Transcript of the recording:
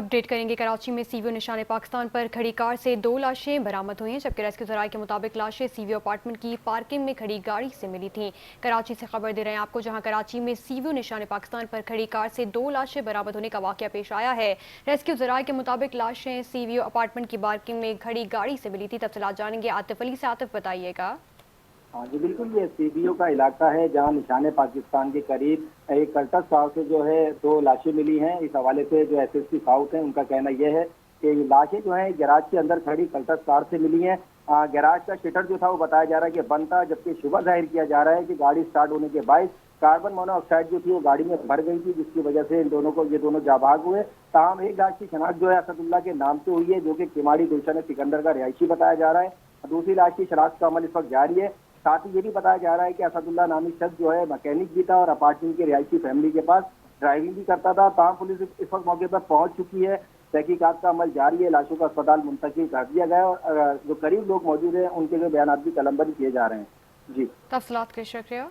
Update करेंगे। कराची में सीवीओ निशाने पाकिस्तान पर खड़ी कार से 2 लाशें बरामद हुई हैं, जबकि रेस्क्यू जराये के मुताबिक लाशें सीवीओ अपार्टमेंट की पार्किंग में खड़ी गाड़ी से मिली थीं। कराची से खबर दे रहे हैं आपको, जहां कराची में सीवीओ निशाने पाकिस्तान पर खड़ी कार से 2 लाशें बरामद होने का वाकया पेश आया है। रेस्क्यू जराये के मुताबिक लाशें सीवीओ अपार्टमेंट की पार्किंग में खड़ी गाड़ी से मिली थी। तफसीलात जानेंगे आतिफ अली से। आतिफ, बताइएगा। हाँ जी बिल्कुल, ये सीबीओ का इलाका है जहाँ निशाने पाकिस्तान के करीब एक कल्टस कार से जो है 2 लाशें मिली हैं। इस हवाले से जो एसएसपी साउथ है उनका कहना यह है कि ये लाशें जो है गैराज के अंदर खड़ी कल्टस कार से मिली हैं। गैराज का शटर जो था वो बताया जा रहा है कि बंद था, जबकि शुबा जाहिर किया जा रहा है कि गाड़ी स्टार्ट होने के बाद कार्बन मोनोऑक्साइड जो थी वो गाड़ी में भर गई थी, जिसकी वजह से ये दोनों जाबाज हुए। ताहम एक लाश की शनाख्त जो है असदुल्ला के नाम से हुई है, जो कि किमाड़ी गुलशन सिकंदर का रिहायशी बताया जा रहा है। दूसरी लाश की शनाख्त का अमल इस वक्त जारी है। साथ ही ये भी बताया जा रहा है कि असदुल्ला नामी शख्स जो है मैकेनिक भी था और अपार्टमेंट की रिहायशी फैमिली के पास ड्राइविंग भी करता था। ताहम पुलिस इस वक्त मौके पर पहुंच चुकी है। तहकीकात का अमल जारी है। लाशों का अस्पताल मुंतकिल कर दिया गया और जो करीब लोग मौजूद हैं उनके जो बयान भी कलमबंद किए जा रहे हैं। जी, तफसीलात के लिए शुक्रिया।